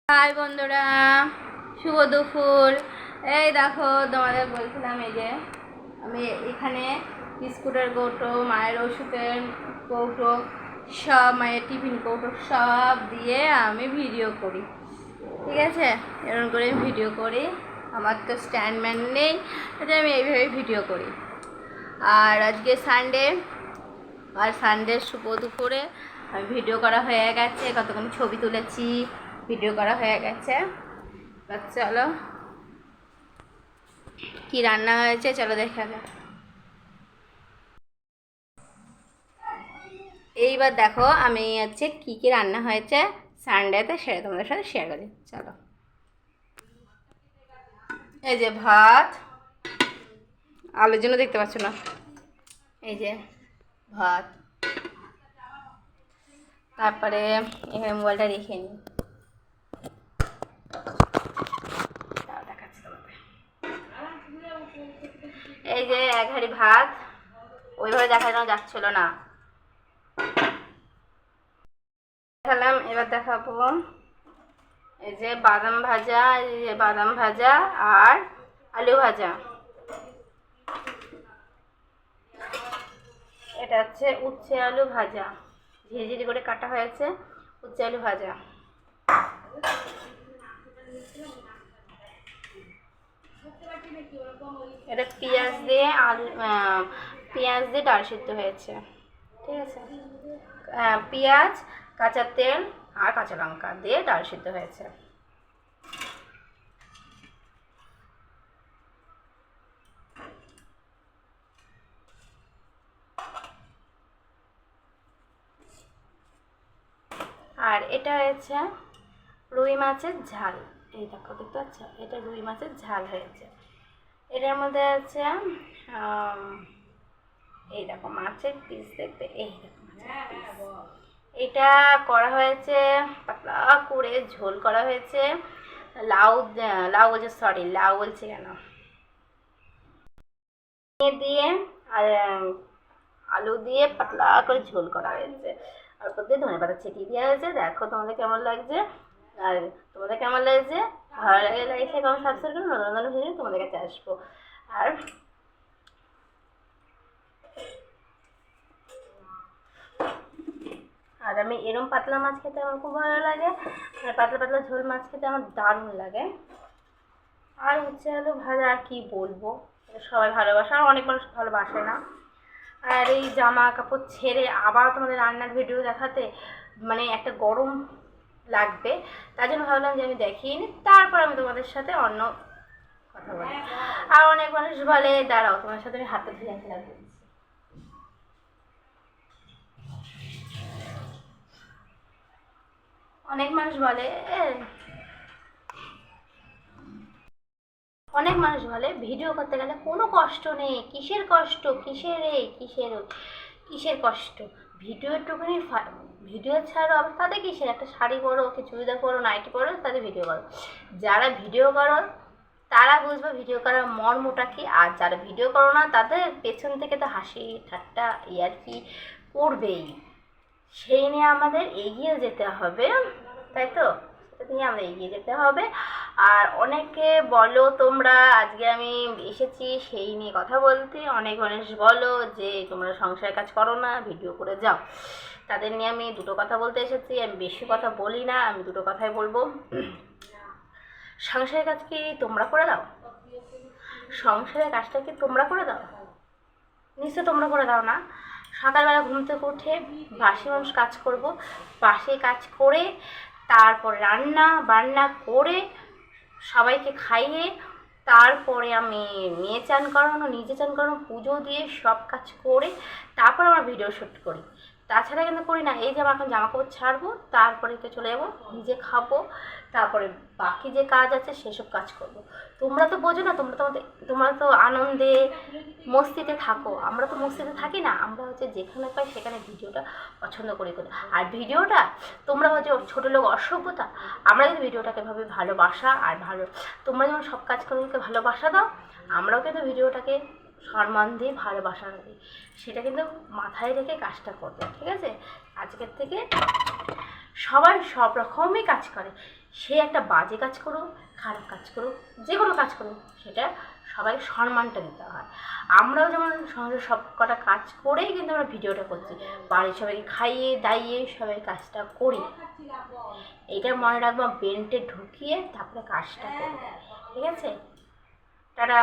High বন্ধুরা, শুভ দুপুর। এই দেখো, তোমাদের বলছিলাম এই যে আমি এখানে বিস্কুটের কৌটো, মায়ের ওষুধের কৌটো, সব মায়ের টিফিন কৌটো সব দিয়ে আমি ভিডিও করি। ঠিক আছে, এরকম করে ভিডিও করি। আমার তো স্ট্যান্ডম্যান নেই, এটা আমি এইভাবে ভিডিও করি। আর আজকে সানডে, আর সানডে শুভ দুপুরে আমি ভিডিও করা হয়ে গেছে, কতক্ষণ ছবি তুলেছি, ভিডিও করা হয়ে গেছে। চলো কি রান্না হয়েছে চলো দেখা যাক। এইবার দেখো আমি হচ্ছে কি কি রান্না হয়েছে সানডেতে, সেটা তোমাদের সাথে শেয়ার করি। চলো, এই যে ভাত, আলুর জন্য দেখতে পাচ্ছ না, এই যে ভাত। তারপরে এখানে মোবাইলটা রেখে নিই, দেখাচ্ছি তোমাকে। এই যে এক হাঁড়ি ভাত, ওইভাবে দেখানো যাচ্ছিল না, দেখালাম। এবার দেখাবো এই যে বাদাম ভাজা, এই যে বাদাম ভাজা আর আলু ভাজা। এটা হচ্ছে উচ্ছে আলু ভাজা, ঝিরিঝিরি করে কাটা হয়েছে উচ্ছে আলু ভাজা। এটা পেঁয়াজ দিয়ে আলু, পেঁয়াজ দিয়ে ডাল সিদ্ধ হয়েছে। ঠিক আছে, পেঁয়াজ, কাঁচা তেল আর কাঁচা লঙ্কা দিয়ে ডাল সিদ্ধ হয়েছে। আর এটা হয়েছে রুই মাছের ঝাল। এই দেখো, দেখতে পাচ্ছ, এটা রুই মাছের ঝাল হয়েছে। এটার মধ্যে আছে এই দেখো মাছের পিস, দেখতে এই দেখো এটা করা হয়েছে পাতলা করে, ঝোল করা হয়েছে। লাউ, লাউ বলছে, সরি লাউ বলছে কেন, দিয়ে আর আলু দিয়ে পাতলা করে ঝোল করা হয়েছে। আর ওপর দিয়ে ধনে পাতা ছিটিয়ে দেওয়া হয়েছে। দেখো তোমাদের কেমন লাগছে, আর তোমাদের কেমন লাগছে, ভালো লাগে লাইক শেয়ার কমেন্ট সাবস্ক্রাইব করে নতুন নতুন ভিডিও তোমাদের কাছে আসবো। আর আর আমি এরম পাতলা মাছ খেতে আমার খুব ভালো লাগে, আর পাতলা পাতলা ঝোল মাছ খেতে আমার দারুণ লাগে। আর হচ্ছে হলো ভাজা, আর কি বলবো, সবাই ভালোবাসে, আর অনেক মানুষ ভালোবাসে না। আর এই জামা কাপড় ছেড়ে আবার তোমাদের রান্নার ভিডিও দেখাতে মানে একটা গরম লাগবে, তার জন্য ভাবলাম যে আমি দেখিয়ে নিই, তারপর আমি তোমাদের সাথে অন্য কথা বলি। আর অনেক মানুষ বলে দাঁড়াও তোমার সাথে আমি হাতে ধুয়ে খেলা করছি। অনেক মানুষ বলে অনেক মানুষ বলে ভিডিও করতে গেলে কোনো কষ্ট নেই, কিসের কষ্ট, কিসের কিসের কষ্ট, ভিডিও একটুখানি ভিডিও ছাড়ো, আবার তাদের কিসের, একটা শাড়ি পরো, কি চুড়িদার পরো, নাইটি পরো, তাদের ভিডিও করো। যারা ভিডিও করো তারা বুঝবে ভিডিও করার মর্মটা কি, আর যারা ভিডিও করো না তাদের পেছন থেকে তো হাসি ঠাট্টা ইয়ার্কি করবেই। সেই নিয়ে আমাদের এগিয়ে যেতে হবে, তাই তো, সেটা নিয়ে আমাদের এগিয়ে যেতে হবে। আর অনেকে বলো তোমরা, আজকে আমি এসেছি সেই নিয়ে কথা বলতে। অনেক মানুষ বলো যে তোমরা সংসারের কাজ করো না, ভিডিও করে যাও। তাদের নিয়ে আমি দুটো কথা বলতে এসেছি। আমি বেশি কথা বলি না, আমি দুটো কথাই বলবো। সংসারের কাজ কি তোমরা করে দাও? সংসারের কাজটা কি তোমরা করে দাও? নিশ্চয় তোমরা করে দাও না। সকালবেলা ঘুম থেকে উঠে বাসি মানুষ কাজ করব, বাসি কাজ করে তারপর রান্না বান্না করে সবাইকে খাইয়ে তারপরে আমি মেয়ে চান করানো, নিজে চান করানো, পুজো দিয়ে সব কাজ করে তারপর আমার ভিডিও শ্যুট করি। তাছাড়া কিন্তু করি না। এই যে আমার এখন জামা কাপড় ছাড়বো, তারপরে তো চলে যাবো, নিজে খাবো, তারপরে বাকি যে কাজ আছে সেসব কাজ করব। তোমরা তো বোঝো না, তোমরা তো আনন্দে মস্তিতে থাকো, আমরা তো মস্তিতে থাকি না। আমরা হচ্ছে যেখানে পাই সেখানে ভিডিওটা পছন্দ করি। আর ভিডিওটা তোমরা হচ্ছে ছোটো লোক অসভ্যতা, আমরা কিন্তু ভিডিওটাকে ভাবে ভালোবাসা। আর তোমরা যেমন সব কাজ কাজকে ভালোবাসা দাও, আমরাও কিন্তু ভিডিওটাকে সম্মান দিয়ে ভালোবাসা দিই। সেটা কিন্তু মাথায় রেখে কাজটা করবে, ঠিক আছে? আজকের থেকে সবাই সব রকমই কাজ করে, সে একটা বাজে কাজ করুক, খারাপ কাজ করুক, যে কোনো কাজ করুক, সেটা সবাই সম্মানটা দিতে হয়। আমরাও যেমন সংসারে সব কটা কাজ করেই কিন্তু আমরা ভিডিওটা করছি, বাড়ির সবাইকে খাইয়ে দাইয়ে সবাই কাজটা করি। এইটা মনে রাখবো, বেল্টে ঢুকিয়ে তারপরে কাজটা করবো, ঠিক আছে? টাটা।